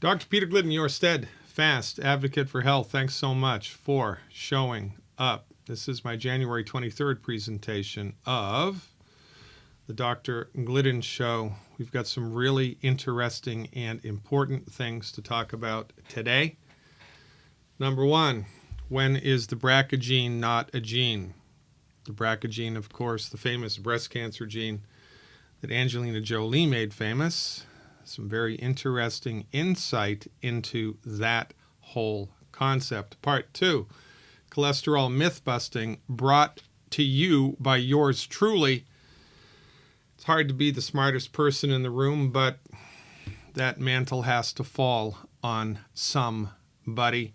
Dr. Peter Glidden, your steadfast advocate for health. Thanks so much for showing up. This is my January 23rd presentation of the Dr. Glidden Show. We've got some really interesting and important things to talk about today. Number one, when is the BRCA gene not a gene? The BRCA gene, of course, the famous breast cancer gene that Angelina Jolie made famous. Some very interesting insight into that whole concept. Part two, cholesterol myth busting, brought to you by yours truly. It's hard to be the smartest person in the room, but that mantle has to fall on somebody.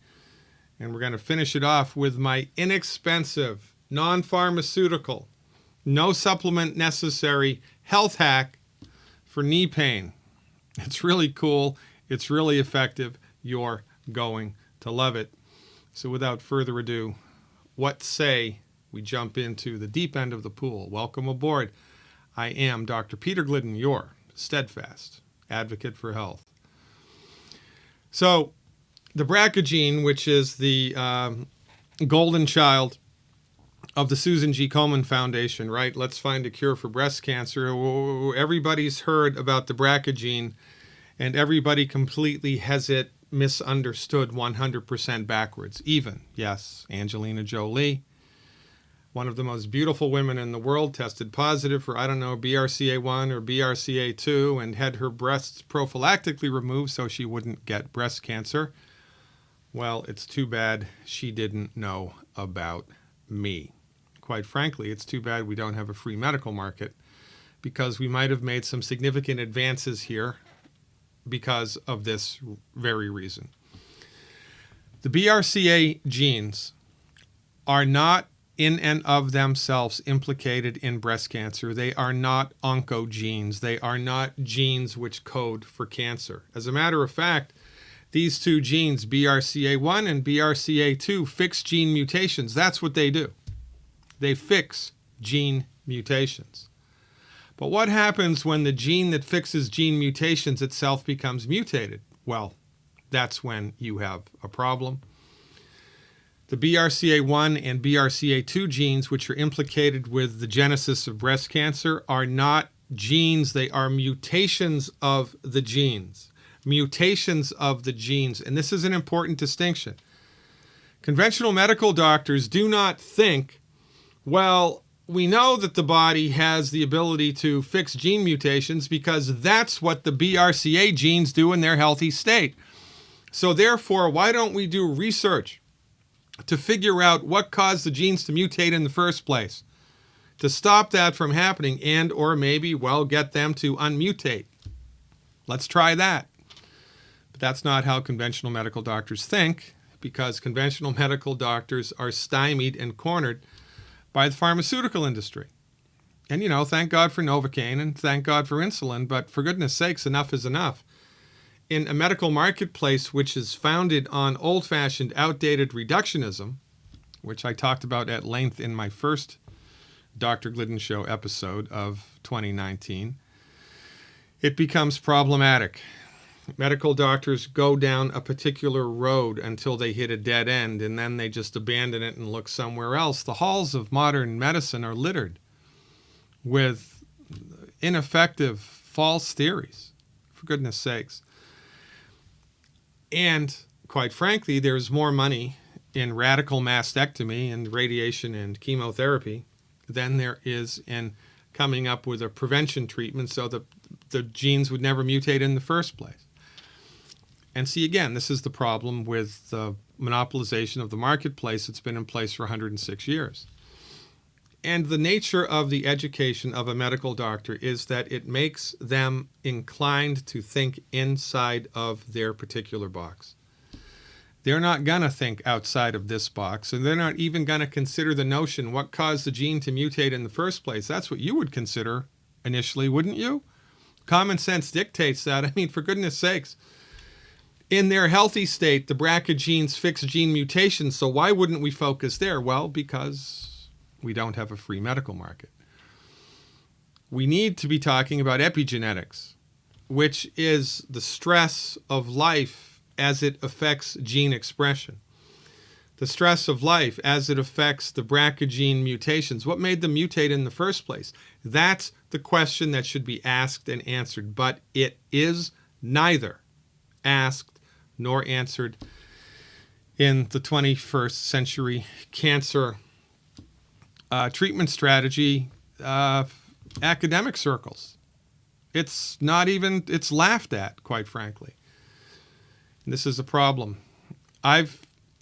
And we're going to finish it off with my inexpensive, non-pharmaceutical, no supplement necessary health hack for knee pain. It's really cool. It's really effective. You're going to love it. So without further ado, what say we jump into the deep end of the pool? Welcome aboard. I am Dr. Peter Glidden, your steadfast advocate for health. So the BRCA gene, which is the golden child of the Susan G. Komen Foundation, right? Let's find a cure for breast cancer. Everybody's heard about the BRCA gene, and everybody completely has it misunderstood 100% backwards. Even, yes, Angelina Jolie, one of the most beautiful women in the world, tested positive for, BRCA1 or BRCA2 and had her breasts prophylactically removed so she wouldn't get breast cancer. Well, it's too bad she didn't know about me. Quite frankly, it's too bad we don't have a free medical market, because we might have made some significant advances here because of this very reason. The BRCA genes are not in and of themselves implicated in breast cancer. They are not oncogenes. They are not genes which code for cancer. As a matter of fact, these two genes, BRCA1 and BRCA2, fix gene mutations. That's what they do. They fix gene mutations. But what happens when the gene that fixes gene mutations itself becomes mutated? Well, that's when you have a problem. The BRCA1 and BRCA2 genes, which are implicated with the genesis of breast cancer, are not genes. They are mutations of the genes. Mutations of the genes. And this is an important distinction. Conventional medical doctors do not think, well, we know that the body has the ability to fix gene mutations because that's what the BRCA genes do in their healthy state. So therefore, why don't we do research to figure out what caused the genes to mutate in the first place, to stop that from happening, and or maybe, get them to unmutate. Let's try that. But that's not how conventional medical doctors think, because conventional medical doctors are stymied and cornered by the pharmaceutical industry. And, thank God for Novocaine and thank God for insulin, but for goodness sakes, enough is enough. In a medical marketplace which is founded on old-fashioned, outdated reductionism, which I talked about at length in my first Dr. Glidden Show episode of 2019, it becomes problematic. Medical doctors go down a particular road until they hit a dead end, and then they just abandon it and look somewhere else. The halls of modern medicine are littered with ineffective, false theories, for goodness sakes. And quite frankly, there's more money in radical mastectomy and radiation and chemotherapy than there is in coming up with a prevention treatment so that the genes would never mutate in the first place. And see, again, this is the problem with the monopolization of the marketplace that's been in place for 106 years. And the nature of the education of a medical doctor is that it makes them inclined to think inside of their particular box. They're not going to think outside of this box, and they're not even going to consider the notion what caused the gene to mutate in the first place. That's what you would consider initially, wouldn't you? Common sense dictates that. I mean, for goodness sakes. In their healthy state, the BRCA genes fix gene mutations, so why wouldn't we focus there? Well, because we don't have a free medical market. We need to be talking about epigenetics. which is the stress of life as it affects gene expression. The stress of life as it affects the BRCA gene mutations. What made them mutate in the first place? That's the question that should be asked and answered, but it is neither asked nor answered in the 21st century cancer treatment strategy academic circles. It's not even, it's laughed at, quite frankly. And this is a problem.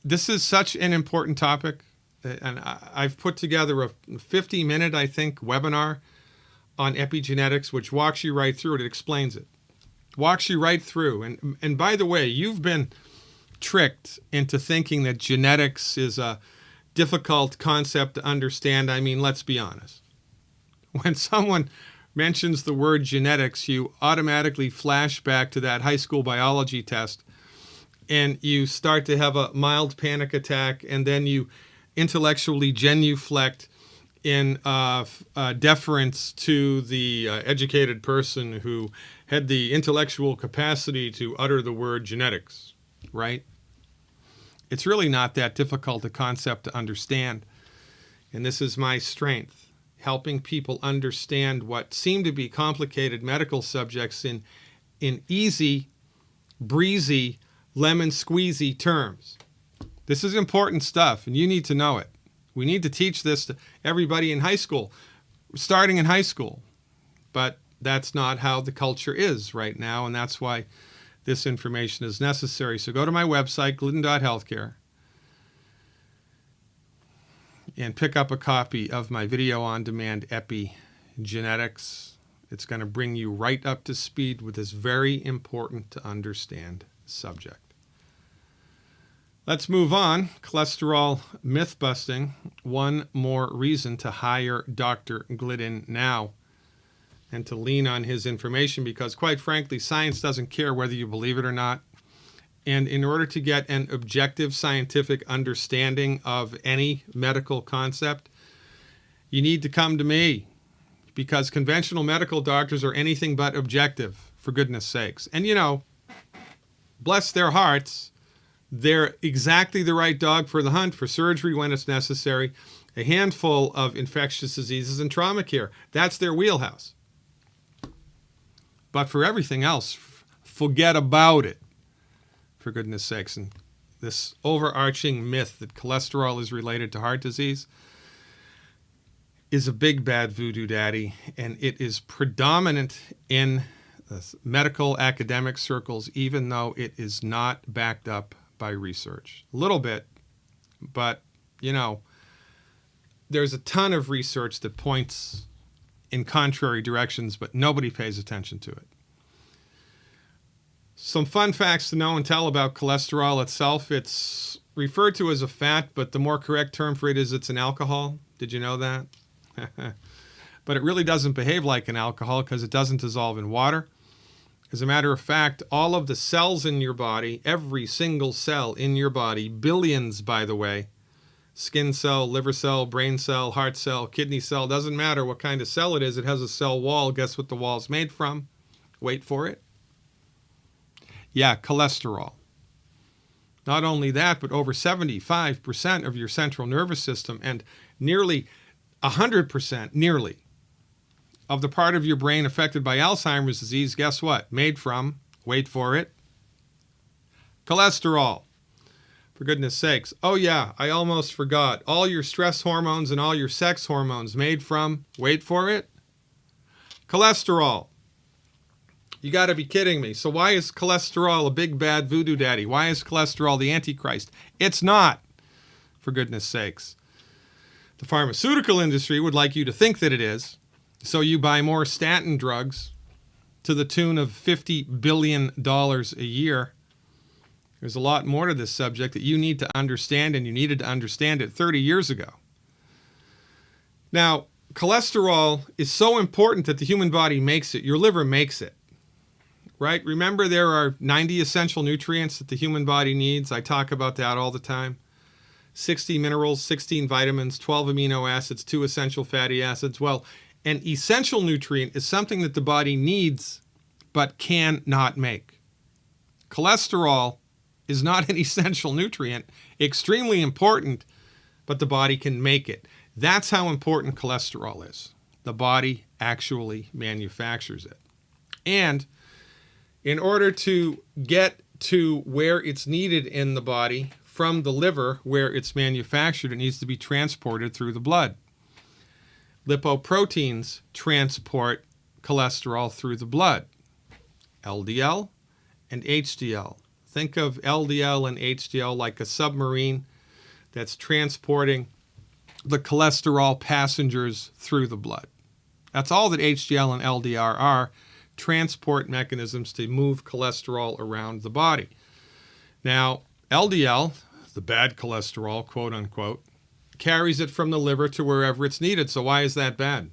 This is such an important topic, and I've put together a 50-minute, I think, webinar on epigenetics, which walks you right through it. It explains it. Walks you right through. And by the way, you've been tricked into thinking that genetics is a difficult concept to understand. I mean, let's be honest. When someone mentions the word genetics, you automatically flash back to that high school biology test, and you start to have a mild panic attack, and then you intellectually genuflect in deference to the educated person who had the intellectual capacity to utter the word genetics, right? It's really not that difficult a concept to understand, and this is my strength, helping people understand what seem to be complicated medical subjects in easy, breezy, lemon squeezy terms. This is important stuff, and you need to know it. We need to teach this to everybody in high school, starting in high school. But that's not how the culture is right now, and that's why this information is necessary. So go to my website, glidden.healthcare, and pick up a copy of my video on demand, Epigenetics. It's going to bring you right up to speed with this very important to understand subject. Let's move on. Cholesterol myth busting. One more reason to hire Dr. Glidden now and to lean on his information, because quite frankly, science doesn't care whether you believe it or not. And in order to get an objective scientific understanding of any medical concept, you need to come to me, because conventional medical doctors are anything but objective, for goodness sakes. And you know, bless their hearts, they're exactly the right dog for the hunt for surgery when it's necessary, a handful of infectious diseases and trauma care. That's their wheelhouse. But for everything else, forget about it, for goodness sakes. And this overarching myth that cholesterol is related to heart disease is a big bad voodoo daddy, and it is predominant in medical academic circles, even though it is not backed up by research. A little bit, but you know, there's a ton of research that points in contrary directions, but nobody pays attention to it. Some fun facts to know and tell about cholesterol itself. It's referred to as a fat, but the more correct term for it is it's an alcohol. Did you know that? But it really doesn't behave like an alcohol because it doesn't dissolve in water. As a matter of fact, all of the cells in your body, every single cell in your body, billions, by the way, skin cell, liver cell, brain cell, heart cell, kidney cell, doesn't matter what kind of cell it is, it has a cell wall. Guess what the wall's made from? Wait for it. Yeah, cholesterol. Not only that, but over 75% of your central nervous system and nearly 100%, nearly, of the part of your brain affected by Alzheimer's disease, guess what? Made from, wait for it, cholesterol. For goodness sakes. Oh yeah, I almost forgot. All your stress hormones and all your sex hormones made from, wait for it, cholesterol. You got to be kidding me. So why is cholesterol a big bad voodoo daddy? Why is cholesterol the Antichrist? It's not, for goodness sakes. The pharmaceutical industry would like you to think that it is, so you buy more statin drugs to the tune of $50 billion a year. There's a lot more to this subject that you need to understand, and you needed to understand it 30 years ago. Now, cholesterol is so important that the human body makes it. Your liver makes it, right? Remember, there are 90 essential nutrients that the human body needs. I talk about that all the time. 60 minerals, 16 vitamins, 12 amino acids, 2 essential fatty acids. Well, an essential nutrient is something that the body needs but cannot make. Cholesterol is not an essential nutrient, extremely important, but the body can make it. That's how important cholesterol is. The body actually manufactures it. And in order to get to where it's needed in the body from the liver where it's manufactured, it needs to be transported through the blood. Lipoproteins transport cholesterol through the blood. LDL and HDL. Think of LDL and HDL like a submarine that's transporting the cholesterol passengers through the blood. That's all that HDL and LDL are, transport mechanisms to move cholesterol around the body. Now, LDL, the bad cholesterol, quote unquote, carries it from the liver to wherever it's needed. So why is that bad?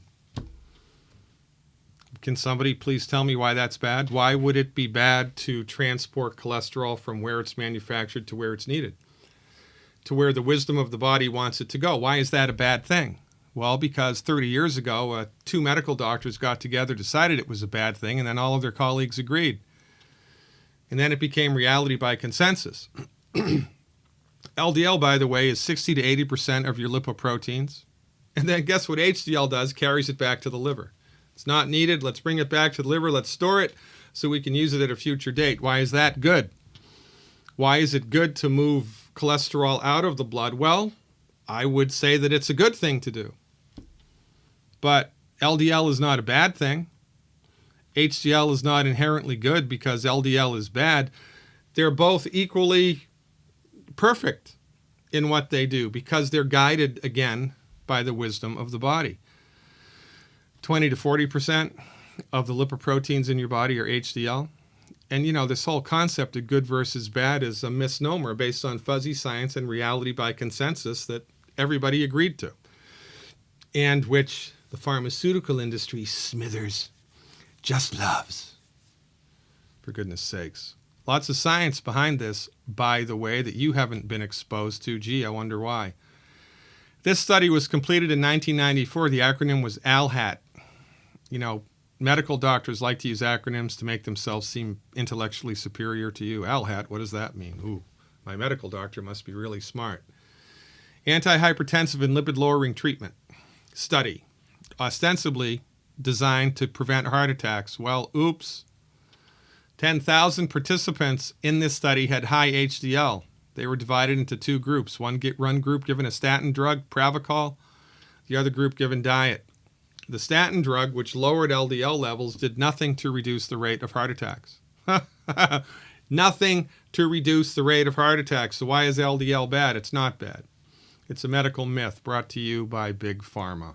Can somebody please tell me why that's bad? Why would it be bad to transport cholesterol from where it's manufactured to where it's needed? To where the wisdom of the body wants it to go. Why is that a bad thing? Well, because 30 years ago, two medical doctors got together, decided it was a bad thing, and then all of their colleagues agreed. And then it became reality by consensus. LDL, by the way, is 60 to 80% of your lipoproteins. And then guess what HDL does? Carries it back to the liver. It's not needed. Let's bring it back to the liver. Let's store it so we can use it at a future date. Why is that good? Why is it good to move cholesterol out of the blood? Well, I would say that it's a good thing to do. But LDL is not a bad thing. HDL is not inherently good because LDL is bad. They're both equally perfect in what they do because they're guided, again, by the wisdom of the body. 20 to 40% of the lipoproteins in your body are HDL. And, you know, this whole concept of good versus bad is a misnomer based on fuzzy science and reality by consensus that everybody agreed to, and which the pharmaceutical industry, Smithers, just loves. For goodness sakes. Lots of science behind this, by the way, that you haven't been exposed to. Gee, I wonder why. This study was completed in 1994. The acronym was ALHAT. You know, medical doctors like to use acronyms to make themselves seem intellectually superior to you. ALHAT, what does that mean? Ooh, my medical doctor must be really smart. Antihypertensive and lipid-lowering treatment study, ostensibly designed to prevent heart attacks. Well, oops. 10,000 participants in this study had high HDL. They were divided into two groups. One group given a statin drug, Pravachol, the other group given diet. The statin drug, which lowered LDL levels, did nothing to reduce the rate of heart attacks. Nothing to reduce the rate of heart attacks. So why is LDL bad? It's not bad. It's a medical myth brought to you by Big Pharma.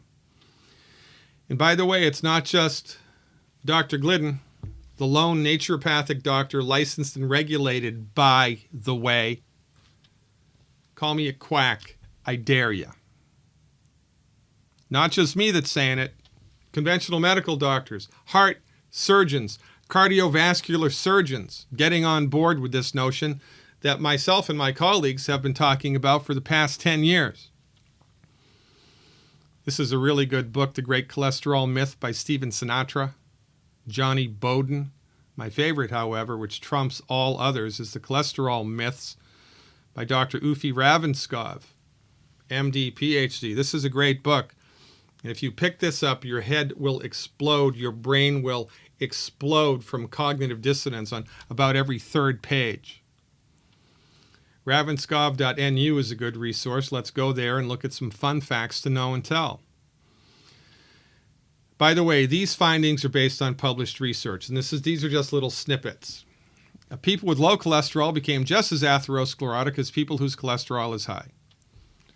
And by the way, it's not just Dr. Glidden, the lone naturopathic doctor licensed and regulated, by the way. Call me a quack. I dare you. Not just me that's saying it. Conventional medical doctors, heart surgeons, cardiovascular surgeons getting on board with this notion that myself and my colleagues have been talking about for the past 10 years. This is a really good book, The Great Cholesterol Myth by Stephen Sinatra, Johnny Bowden. My favorite, however, which trumps all others, is The Cholesterol Myths by Dr. Ufi Ravenskov, MD, PhD. This is a great book. And if you pick this up, your head will explode, your brain will explode from cognitive dissonance on about every third page. Ravenskov.nu is a good resource. Let's go there and look at some fun facts to know and tell. By the way, these findings are based on published research, and these are just little snippets. People with low cholesterol became just as atherosclerotic as people whose cholesterol is high.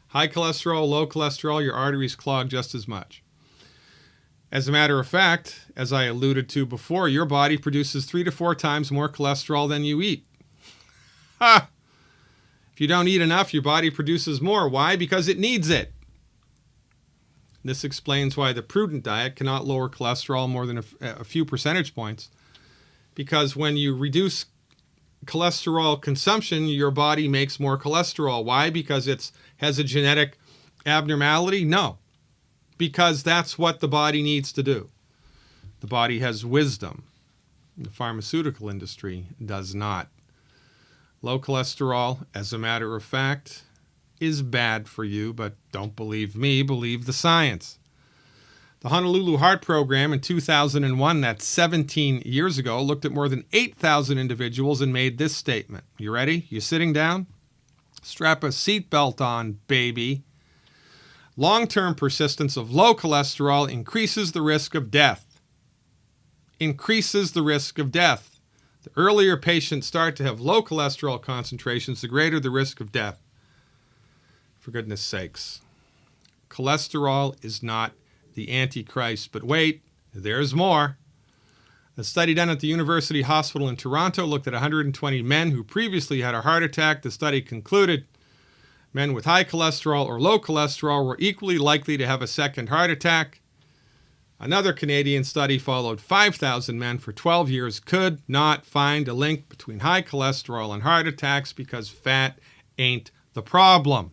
High cholesterol, low cholesterol, your arteries clog just as much. As a matter of fact, as I alluded to before, your body produces 3 to 4 times more cholesterol than you eat. Ha! If you don't eat enough, your body produces more. Why? Because it needs it. This explains why the prudent diet cannot lower cholesterol more than a few percentage points. Because when you reduce cholesterol consumption, your body makes more cholesterol. Why? Because it has a genetic abnormality? No. Because that's what the body needs to do. The body has wisdom. The pharmaceutical industry does not. Low cholesterol, as a matter of fact, is bad for you, but don't believe me, believe the science. The Honolulu Heart Program in 2001, that's 17 years ago, looked at more than 8,000 individuals and made this statement. You ready? You sitting down? Strap a seatbelt on, baby. Long-term persistence of low cholesterol increases the risk of death. Increases the risk of death. The earlier patients start to have low cholesterol concentrations, the greater the risk of death. For goodness sakes. Cholesterol is not the Antichrist. But wait, there's more. A study done at the University Hospital in Toronto looked at 120 men who previously had a heart attack. The study concluded men with high cholesterol or low cholesterol were equally likely to have a second heart attack. Another Canadian study followed 5,000 men for 12 years, could not find a link between high cholesterol and heart attacks because fat ain't the problem.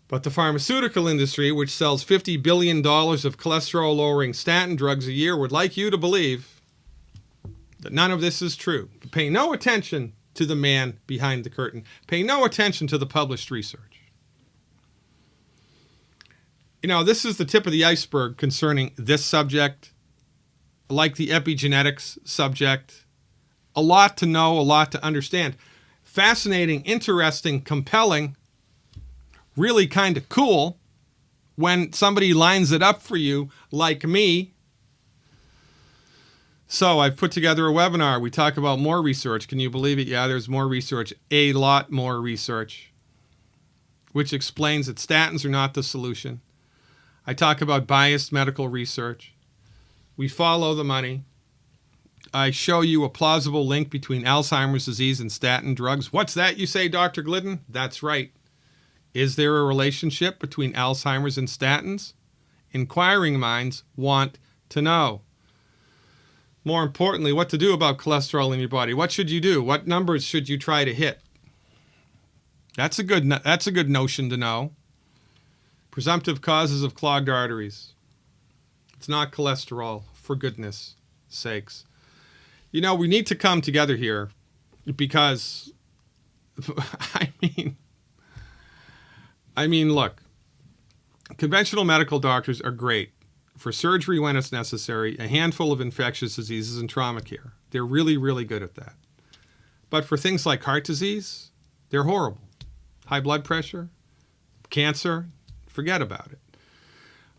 But the pharmaceutical industry, which sells $50 billion of cholesterol-lowering statin drugs a year, would like you to believe that none of this is true. Pay no attention to the man behind the curtain. Pay no attention to the published research. You know, this is the tip of the iceberg concerning this subject, like the epigenetics subject. A lot to know, a lot to understand. Fascinating, interesting, compelling, really kind of cool when somebody lines it up for you like me. So I've put together a webinar. We talk about more research. Can you believe it? Yeah, there's more research, a lot more research, which explains that statins are not the solution. I talk about biased medical research. We follow the money. I show you a plausible link between Alzheimer's disease and statin drugs. What's that, you say, Dr. Glidden? That's right. Is there a relationship between Alzheimer's and statins? Inquiring minds want to know. More importantly, what to do about cholesterol in your body. What should you do? What numbers should you try to hit? That's a good notion to know. Presumptive causes of clogged arteries. It's not cholesterol, for goodness sakes. You know, we need to come together here because, I mean, look, conventional medical doctors are great for surgery when it's necessary, a handful of infectious diseases, and trauma care. They're really, really good at that. But for things like heart disease, they're horrible. High blood pressure, cancer, forget about it.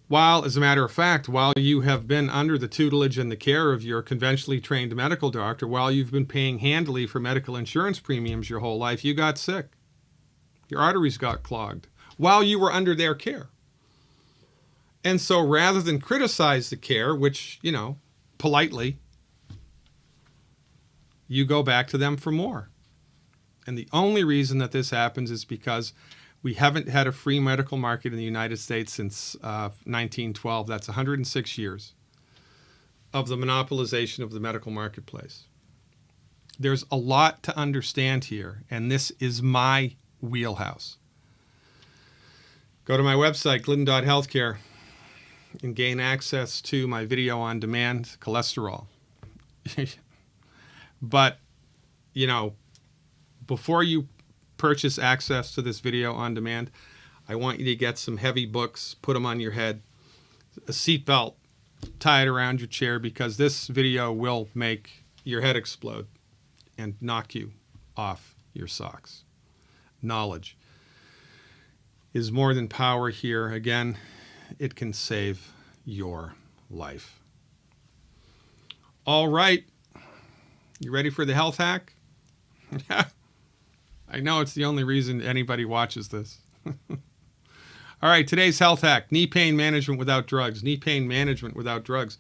While, as a matter of fact, while you have been under the tutelage and the care of your conventionally trained medical doctor, while you've been paying handily for medical insurance premiums your whole life, you got sick. Your arteries got clogged while you were under their care. And so rather than criticize the care, which, you know, politely, you go back to them for more. And the only reason that this happens is because we haven't had a free medical market in the United States since 1912. That's 106 years of the monopolization of the medical marketplace. There's a lot to understand here, and this is my wheelhouse. Go to my website, glidden.healthcare, and gain access to my video on demand cholesterol. But, you know, before you purchase access to this video on demand, I want you to get some heavy books, put them on your head, a seatbelt, tie it around your chair, because this video will make your head explode and knock you off your socks. Knowledge is more than power here. Again, it can save your life. All right. You ready for the health hack? I know it's the only reason anybody watches this. All right, today's health hack, knee pain management without drugs. Knee pain management without drugs.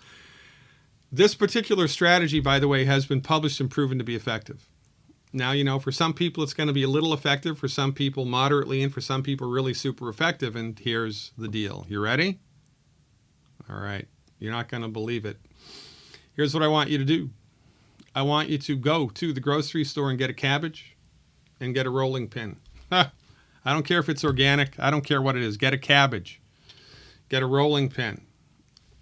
This particular strategy, by the way, has been published and proven to be effective. Now, you know, for some people it's going to be a little effective, for some people moderately, and for some people really super effective. And here's the deal. You ready? All right. You're not going to believe it. Here's what I want you to do. I want you to go to the grocery store and get a cabbage and get a rolling pin. I don't care if it's organic. I don't care what it is. Get a cabbage. Get a rolling pin.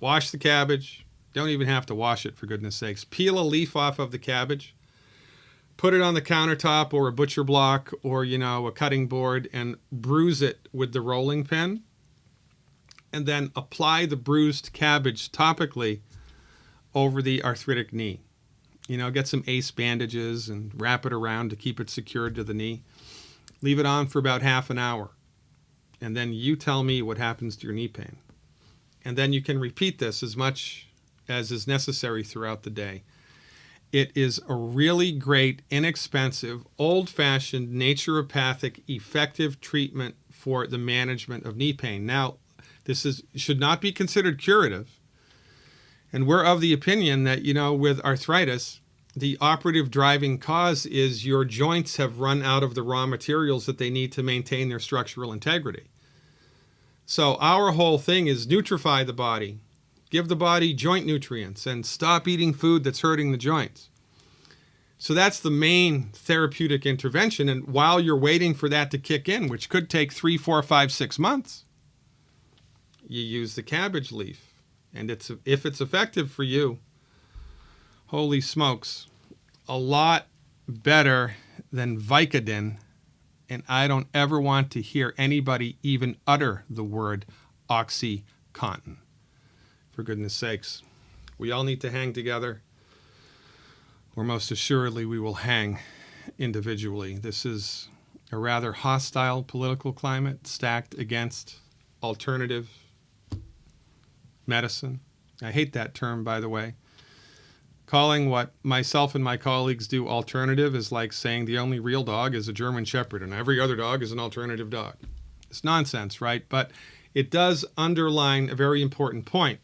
Wash the cabbage. Don't even have to wash it, for goodness sakes. Peel a leaf off of the cabbage, put it on the countertop or a butcher block or, a cutting board, and bruise it with the rolling pin. And then apply the bruised cabbage topically over the arthritic knee. Get some ace bandages and wrap it around to keep it secured to the knee. Leave it on for about half an hour. And then you tell me what happens to your knee pain. And then you can repeat this as much as is necessary throughout the day. It is a really great, inexpensive, old-fashioned, naturopathic, effective treatment for the management of knee pain. Now, this should not be considered curative. And we're of the opinion that, with arthritis, the operative driving cause is your joints have run out of the raw materials that they need to maintain their structural integrity. So our whole thing is nutrify the body, give the body joint nutrients, and stop eating food that's hurting the joints. So that's the main therapeutic intervention. And while you're waiting for that to kick in, which could take 3, 4, 5, 6 months, you use the cabbage leaf. And if it's effective for you, holy smokes, a lot better than Vicodin. And I don't ever want to hear anybody even utter the word OxyContin. For goodness sakes, we all need to hang together, or most assuredly we will hang individually. This is a rather hostile political climate stacked against alternative medicine. I hate that term, by the way. Calling what myself and my colleagues do alternative is like saying the only real dog is a German Shepherd and every other dog is an alternative dog. It's nonsense, right? But it does underline a very important point,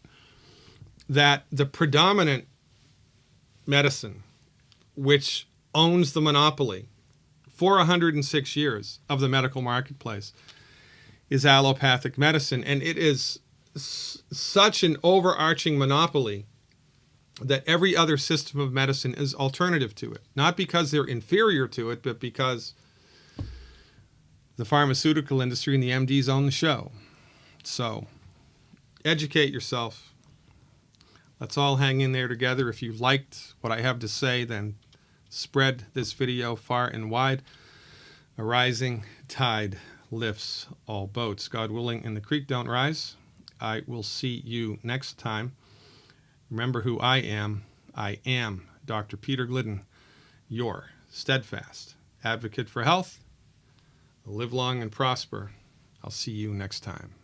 that the predominant medicine, which owns the monopoly for 106 years of the medical marketplace, is allopathic medicine. And it is such an overarching monopoly that every other system of medicine is alternative to it. Not because they're inferior to it, but because the pharmaceutical industry and the MDs own the show. So educate yourself. Let's all hang in there together. If you liked what I have to say, then spread this video far and wide. A rising tide lifts all boats. God willing, and the creek don't rise. I will see you next time. Remember who I am. I am Dr. Peter Glidden, your steadfast advocate for health. Live long and prosper. I'll see you next time.